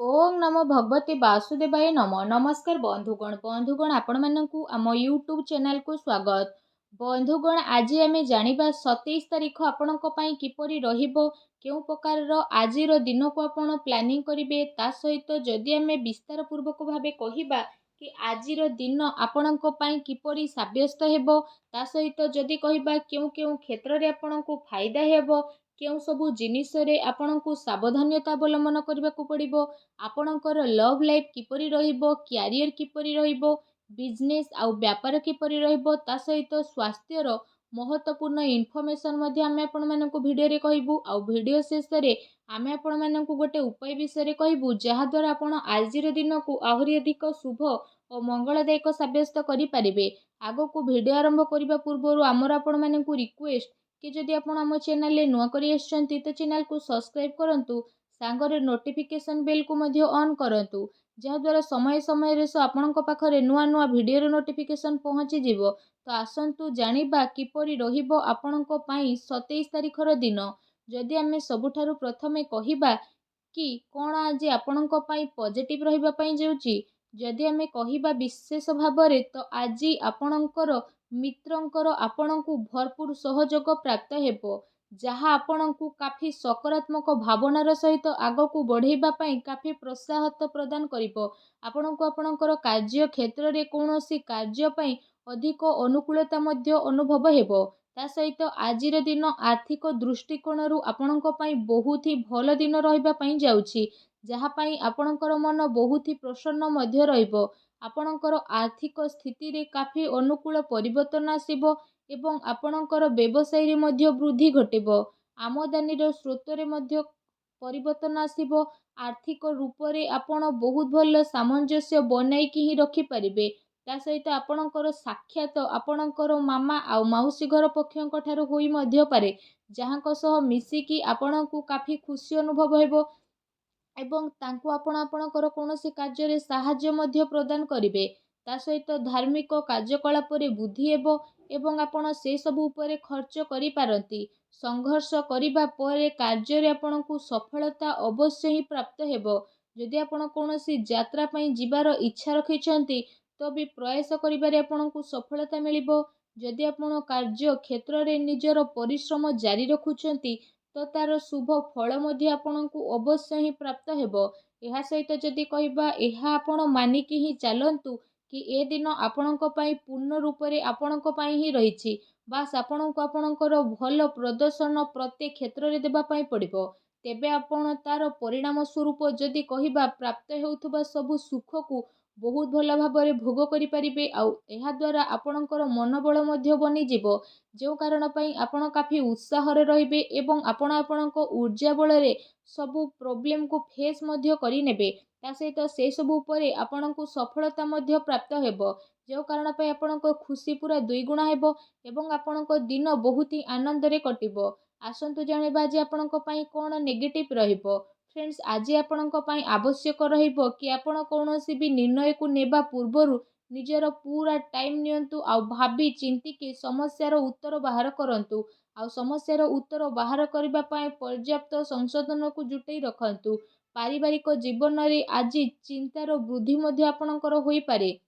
ओम नमो भगवते वासुदेवाय नमः। नमस्कार बंधुगण आपण मानकु आम यूट्यूब चैनल को स्वागत। बंधुगण आज आम जानिबा 27 तारीख आपणक पई किपरि रहिबो, केउ प्रकार आजिर दिन को आपण प्लानिंग करिवे, ता सहित जदि आम विस्तार पूर्वक भाबे कहिबा कि आजिर दिन आपणक पई किपरि साब्यस्त हेबो, ता सहित जदि कहिबा केउ केउ क्षेत्र रे आपणकु फायदा हेबो, केउ सबु जिनिस रे आपणकु सावधानता अवलंबन करबाकू पड़िबो, आपणकर लव लाइफ किपरि रहिबो, क्यारियर किपरि रहिबो, बिजनेस आउ व्यापार किपरि रहिबो, ता सहित स्वास्थ्यर महत्वपूर्ण इनफॉरमेशन मध्ये आमे आपण मानकु भिडियो रे कहिबु। आउ भिडियो शेष रे आमे आपण मानकु गोटे उपाय विषय रे कहिबु, जहा द्वारा आपण आजिर दिन को आहुरी अधिक शुभ और मंगलदायक साब्यस्त करि परिबे। आगो को भिडियो आरंभ करिबा पूर्वरु आमर आपण मानकु रिक्वेस्ट कि जदि आपण आम चैनल रे नुआ करि आछंती तो चैनल को सब्सक्राइब करंतु, सांगरे नोटिफिकेशन बेल को मध्य ऑन करंतु, जहाद्वारा समय समय रे आपणक पाखरे नुआ नुआ भिडियो रो नोटिफिकेशन पहुँची जिवो। तो आसंतु जानिबा किपरि रहिबो आपणक पई 27 तारिखर दिन। जदि आमे सबुठारु प्रथमे कहिबा कि कोण आज आपणक पई पॉजिटिव रहिबा पई जाउची, जदि आमे कहिबा विशेष भाबरे तो आज आपणकर मित्रंकर आपणकु भरपूर सहयोग प्राप्त हेबो, जहा आपणकु काफी सकारात्मक भावनार सहित आगकू बढ़ेबा पई काफी प्रोत्साहत प्रदान करिबो। आपणकु आपणकर कार्य क्षेत्र रे कोनोसी कार्य पई अधिक अनुकूलता मध्य अनुभव हेबो। ता सहित आजिर दिन आर्थिक दृष्टिकोणरू आपणक पई बहुत ही भल दिन रहिबा पई जाउची, जहा पई आपणकर मन बहुत ही प्रसन्न मध्य रहिबो। आपणकर आर्थिक स्थिति रे काफी अनुकूल परिवर्तन आसीबो एवं आपणकर व्यवसाय रे मध्य वृद्धि घटिबो। आमदानी रो स्रोत रे मध्य परिवर्तन आसीबो। आर्थिक रूप रे आपण बहुत भल सामंजस्य बनाईकि ही रखि परिबे। ता सहित आपणकर साक्षात आपणकर मामा आ माउसी घर पक्षक ठारू होई मध्य पारे, जहांक सह मिसिकी आपणकु काफी खुशी अनुभव हेबो एवं तांकु आपण आपणकर कोनोसी कार्य रे सहाय्य मध्य प्रदान करिवे। ता सहित धार्मिक कार्यकलाप रे बुद्धि हेबो एवं आपण से सब उपरे खर्च करि पारंती। संघर्ष करिबा परे कार्य रे आपणकु सफलता अवश्य ही प्राप्त हेबो। जदि आपण कोनोसी यात्रा पई जिबार इच्छा रखिछंती तो भी प्रयास करिबारे आपणकु सफलता मिलिबो। जदि आपण कार्य क्षेत्र रे निजर परिश्रम जारी रखुछंती तो तार शुभ फल मध्य आपणकु अवश्य ही प्राप्त हेबो। एहा सहित जदि कहिबा एहा आपण मानिकी ही चलंतु कि ए दिन आपणक पई पूर्ण रूप रे आपणक पई ही रहिछि, बास आपणकु आपणकर भल प्रदर्शन प्रत्येक क्षेत्र रे देबा पई पड़िबो। तेबे आपण तार परिणाम स्वरूप जदि कहिबा प्राप्त हेउथबा सब सुख को बहुत भल भाबरे भोग करि परिबे। आउ एहा द्वारा आपणकर मनोबल मध्य बनि जिवो, जो कारण पई आपण काफी उत्साह रे रहिबे एवं आपण आपणक ऊर्जा बल रे सबु प्रॉब्लम को फेस मध्य करि नेबे। ता सहित से सब उपरे आपणकु सफलता मध्य प्राप्त हेबो, जो कारण पई आपणक खुशी पूरा दुई गुणा हेबो एवं आपणक दिन बहुत ही आनंद रे कटिबो। आसंतु जानिबा जे आपणक पई कोन नेगेटिव रहिबो। फ्रेंड्स, आज आपणक पई आवश्यक रहिबो कि आपण कोनोसी भी निर्णय को नेबा पूर्वरु निजर पूरा टाइम नियंतु आ भाबी चिंती कि समस्यार उत्तर बाहर करंतु। आ समस्यार उत्तर बाहर करबा पई पर्याप्त संशोधन को जुटई रखंतु। पारिवारिक जीवन रे आज चिंतार वृद्धि मध्य आपणकर होई पारे।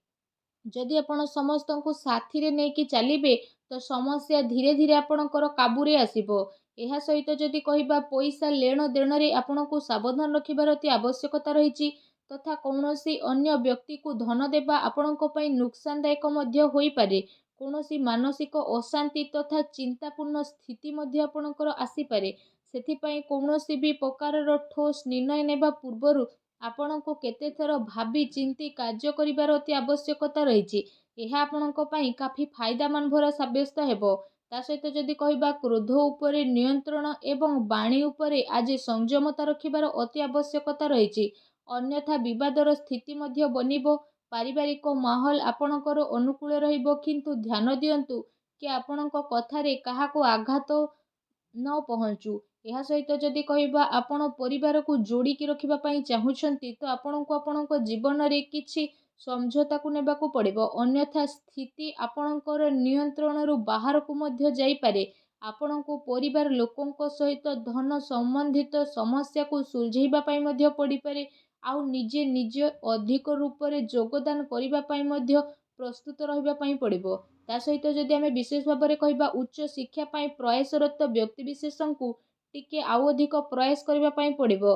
जदि आपण समस्त को साथी रे नेकी चलिबे तो समस्या धीरे धीरे आपणकर काबू रे आसीबो। एहा सहित जदि कहिबा पैसा लेन देन रे आपणको सावधान रखिबार अति आवश्यकता रहिछि, तथा कौनसी अन्य व्यक्ति को धन देबा आपणको पई नुकसानदायक मध्य होई पारे। कौनसी मानसिक अशांति तथा चिंतापूर्ण स्थिति मध्य आपणकर आसी पारे। सेथिपई कौनसी भी प्रकारर ठोस निर्णय नेबा पूर्वरु आपणको केते थर भाबी चिंती कार्य करिबार अति आवश्यकता रहिछि। एहा आपणको पई काफी फायदामान भरा साब्यस्त हेबो। ता सहित जदि कहिबा क्रोध उपरे नियंत्रण एवं वाणी उपरे आज संयमता रखिबार अति आवश्यकता रहिछि, अन्यथा विवादर स्थिति मध्य बनिबो। पारिवारिक माहौल आपणकर अनुकूल रहिबो, किंतु ध्यान दियंतु कि आपणक कथारे काहाको आघात न पहुंचू। एहा सहित जदि कहिबा आपण परिवार को जोड़ी की रखिबा पई चाहुछंती तो आपणको आपणक जीवन रे किछि समझौता को नेबा को पड़िबो, अन्यथा स्थिति आपणकर नियंत्रण रु बाहर को मध्य जाई पारे। ଆପଣଙ୍କୁ ପରିବାର ଲୋକଙ୍କ ସହିତ ଧନ ସମ୍ବନ୍ଧିତ ସମସ୍ୟାକୁ ସୁଲଝେଇବା ପାଇଁ ମଧ୍ୟ ପଡ଼ିପାରେ। ଆଉ ନିଜେ ନିଜେ ଅଧିକ ରୂପରେ ଯୋଗଦାନ କରିବା ପାଇଁ ମଧ୍ୟ ପ୍ରସ୍ତୁତ ରହିବା ପାଇଁ ପଡ଼ିବ। ତା ସହିତ ଯଦି ଆମେ ବିଶେଷ ଭାବରେ କହିବା ଉଚ୍ଚ ଶିକ୍ଷା ପାଇଁ ପ୍ରୟାସରତ ବ୍ୟକ୍ତିବିଶେଷଙ୍କୁ ଟିକେ ଆଉ ଅଧିକ ପ୍ରୟାସ କରିବା ପାଇଁ ପଡ଼ିବ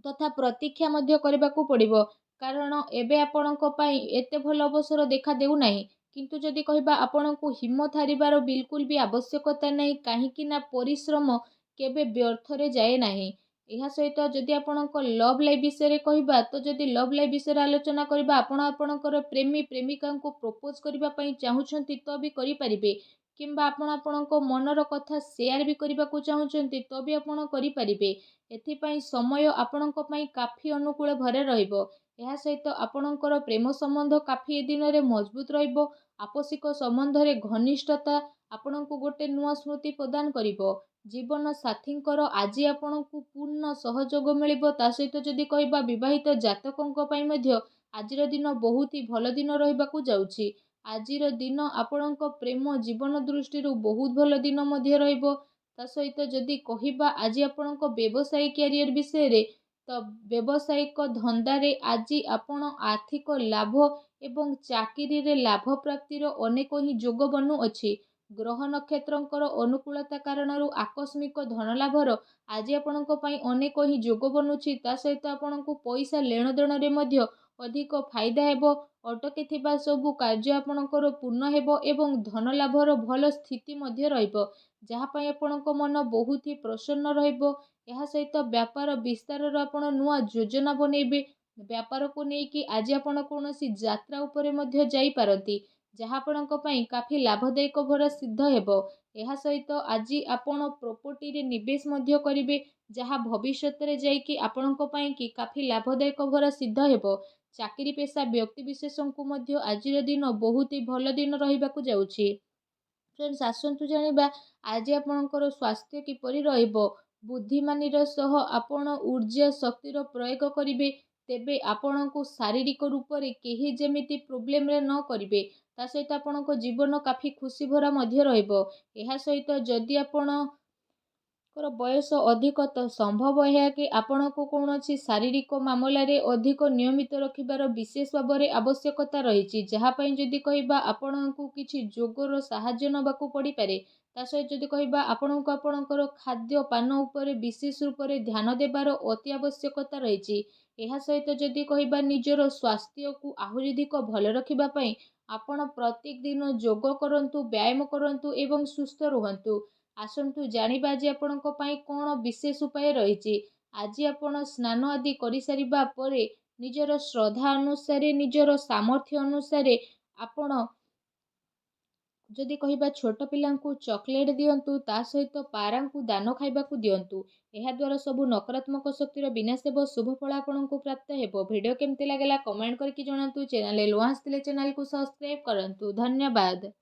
ତଥା ପ୍ରତୀକ୍ଷା ମଧ୍ୟ କରିବାକୁ ପଡ଼ିବ। କାରଣ ଏବେ ଆପଣଙ୍କ ପାଇଁ ଏତେ ଭଲ ଅବସର ଦେଖା ଦେଉନାହିଁ। କିନ୍ତୁ ଯଦି କହିବା ଆପଣଙ୍କୁ ହିମ୍ମତ ହାରିବାର ବିଲକୁଲ ବି ଆବଶ୍ୟକତା ନାହିଁ, କାହିଁକି ନା ପରିଶ୍ରମ କେବେ ବ୍ୟର୍ଥରେ ଯାଏ ନାହିଁ। ଏହା ସହିତ ଯଦି ଆପଣଙ୍କ ଲଭ୍ ଲାଇଫ୍ ବିଷୟରେ କହିବା, ତ ଯଦି ଲଭ୍ ଲାଇଫ୍ ବିଷୟରେ ଆଲୋଚନା କରିବା, ଆପଣ ଆପଣଙ୍କର ପ୍ରେମୀ ପ୍ରେମିକାଙ୍କୁ ପ୍ରପୋଜ କରିବା ପାଇଁ ଚାହୁଁଛନ୍ତି ତ ବି କରିପାରିବେ, କିମ୍ବା ଆପଣ ଆପଣଙ୍କ ମନର କଥା ସେୟାର ବି କରିବାକୁ ଚାହୁଁଛନ୍ତି ତ ବି ଆପଣ କରିପାରିବେ। ଏଥିପାଇଁ ସମୟ ଆପଣଙ୍କ ପାଇଁ କାଫି ଅନୁକୂଳ ଭାବରେ ରହିବ। ଏହା ସହିତ ଆପଣଙ୍କର ପ୍ରେମ ସମ୍ବନ୍ଧ କାଫି ଏ ଦିନରେ ମଜବୁତ ରହିବ। ଆପୋଷିକ ସମ୍ବନ୍ଧରେ ଘନିଷ୍ଠତା ଆପଣଙ୍କୁ ଗୋଟେ ନୂଆ ସ୍ମୃତି ପ୍ରଦାନ କରିବ। ଜୀବନ ସାଥୀଙ୍କର ଆଜି ଆପଣଙ୍କୁ ପୂର୍ଣ୍ଣ ସହଯୋଗ ମିଳିବ। ତା ସହିତ ଯଦି କହିବା ବିବାହିତ ଜାତକଙ୍କ ପାଇଁ ମଧ୍ୟ ଆଜିର ଦିନ ବହୁତ ହି ଭଲ ଦିନ ରହିବାକୁ ଯାଉଛି। ଆଜିର ଦିନ ଆପଣଙ୍କ ପ୍ରେମ ଜୀବନ ଦୃଷ୍ଟିରୁ ବହୁତ ଭଲ ଦିନ ମଧ୍ୟ ରହିବ। ତା ସହିତ ଯଦି କହିବା ଆଜି ଆପଣଙ୍କ ବ୍ୟବସାୟିକ କ୍ୟାରିୟର ବିଷୟରେ, ତ ବ୍ୟବସାୟିକ ଧନ୍ଦାରେ ଆଜି ଆପଣ ଆର୍ଥିକ ଲାଭ ଏବଂ ଚାକିରିରେ ଲାଭ ପ୍ରାପ୍ତିର ଅନେକ ହିଁ ଯୋଗ ବନୁଅଛି। ଗ୍ରହ ନକ୍ଷତ୍ରଙ୍କର ଅନୁକୂଳତା କାରଣରୁ ଆକସ୍ମିକ ଧନ ଲାଭର ଆଜି ଆପଣଙ୍କ ପାଇଁ ଅନେକ ହିଁ ଯୋଗ ବନୁଛି। ତା ସହିତ ଆପଣଙ୍କୁ ପଇସା ନେଣ ଦେଣରେ ମଧ୍ୟ ଅଧିକ ଫାଇଦା ହେବ। ଅଟକିଥିବା ସବୁ କାର୍ଯ୍ୟ ଆପଣଙ୍କର ପୂର୍ଣ୍ଣ ହେବ ଏବଂ ଧନ ଲାଭର ଭଲ ସ୍ଥିତି ମଧ୍ୟ ରହିବ, ଯାହା ପାଇଁ ଆପଣଙ୍କ ମନ ବହୁତ ହି ପ୍ରସନ୍ନ ରହିବ। ଏହା ସହିତ ବ୍ୟାପାର ବିସ୍ତାରର ଆପଣ ନୂଆ ଯୋଜନା ବନେଇବେ। ବ୍ୟାପାରକୁ ନେଇକି ଆଜି ଆପଣ କୌଣସି ଯାତ୍ରା ଉପରେ ମଧ୍ୟ ଯାଇପାରନ୍ତି, ଯାହା ଆପଣଙ୍କ ପାଇଁ କାଫି ଲାଭଦାୟକ ଭରା ସିଦ୍ଧ ହେବ। ଏହା ସହିତ ଆଜି ଆପଣ ପ୍ରପର୍ଟିରେ ନିବେଶ ମଧ୍ୟ କରିବେ, ଯାହା ଭବିଷ୍ୟତରେ ଯାଇକି ଆପଣଙ୍କ ପାଇଁ କି କାଫି ଲାଭଦାୟକ ଭରା ସିଦ୍ଧ ହେବ। ଚାକିରି ପେଶା ବ୍ୟକ୍ତିବିଶେଷଙ୍କୁ ମଧ୍ୟ ଆଜିର ଦିନ ବହୁତ ହି ଭଲ ଦିନ ରହିବାକୁ ଯାଉଛି। ଫ୍ରେଣ୍ଡସ୍, ଆସନ୍ତୁ ଜାଣିବା ଆଜି ଆପଣଙ୍କର ସ୍ୱାସ୍ଥ୍ୟ କିପରି ରହିବ। ବୁଦ୍ଧିମାନିର ସହ ଆପଣ ଊର୍ଜା ଶକ୍ତିର ପ୍ରୟୋଗ କରିବେ, ତେବେ ଆପଣଙ୍କୁ ଶାରୀରିକ ରୂପରେ କେହି ଯେମିତି ପ୍ରୋବ୍ଲେମରେ ନ କରିବେ। ତା ସହିତ ଆପଣଙ୍କ ଜୀବନ କାଫି ଖୁସି ଭରା ମଧ୍ୟ ରହିବ। ଏହା ସହିତ ଯଦି ଆପଣଙ୍କର ବୟସ ଅଧିକ, ତ ସମ୍ଭବ ଏହା କି ଆପଣଙ୍କୁ କୌଣସି ଶାରୀରିକ ମାମଲାରେ ଅଧିକ ନିୟମିତ ରଖିବାର ବିଶେଷ ଭାବରେ ଆବଶ୍ୟକତା ରହିଛି, ଯାହା ପାଇଁ ଯଦି କହିବା ଆପଣଙ୍କୁ କିଛି ଯୋଗର ସାହାଯ୍ୟ ନେବାକୁ ପଡ଼ିପାରେ। ତା ସହିତ ଯଦି କହିବା ଆପଣଙ୍କୁ ଆପଣଙ୍କର ଖାଦ୍ୟ ପାନ ଉପରେ ବିଶେଷ ରୂପରେ ଧ୍ୟାନ ଦେବାର ଅତି ଆବଶ୍ୟକତା ରହିଛି। ଏହା ସହିତ ଯଦି କହିବା ନିଜର ସ୍ୱାସ୍ଥ୍ୟକୁ ଆହୁରି ଅଧିକ ଭଲ ରଖିବା ପାଇଁ ଆପଣ ପ୍ରତ୍ୟେକ ଦିନ ଯୋଗ କରନ୍ତୁ, ବ୍ୟାୟାମ କରନ୍ତୁ ଏବଂ ସୁସ୍ଥ ରୁହନ୍ତୁ। ଆସନ୍ତୁ ଜାଣିବା ଆଜି ଆପଣଙ୍କ ପାଇଁ କ'ଣ ବିଶେଷ ଉପାୟ ରହିଛି। ଆଜି ଆପଣ ସ୍ନାନ ଆଦି କରିସାରିବା ପରେ ନିଜର ଶ୍ରଦ୍ଧା ଅନୁସାରେ, ନିଜର ସାମର୍ଥ୍ୟ ଅନୁସାରେ ଆପଣ ଯଦି କହିବା ଛୋଟ ପିଲାଙ୍କୁ ଚକୋଲେଟ୍ ଦିଅନ୍ତୁ, ତା ସହିତ ପାରାଙ୍କୁ ଦାନ ଖାଇବାକୁ ଦିଅନ୍ତୁ। ଏହା ଦ୍ୱାରା ସବୁ ନକାରାତ୍ମକ ଶକ୍ତିର ବିନାଶ ହେବ, ଶୁଭ ଫଳ ଆପଣଙ୍କୁ ପ୍ରାପ୍ତ ହେବ। ଭିଡ଼ିଓ କେମିତି ଲାଗିଲା କମେଣ୍ଟ କରିକି ଜଣାନ୍ତୁ। ଚ୍ୟାନେଲରେ ନୂଆ ଆସିଥିଲେ ଚ୍ୟାନେଲକୁ ସବସ୍କ୍ରାଇବ୍ କରନ୍ତୁ। ଧନ୍ୟବାଦ।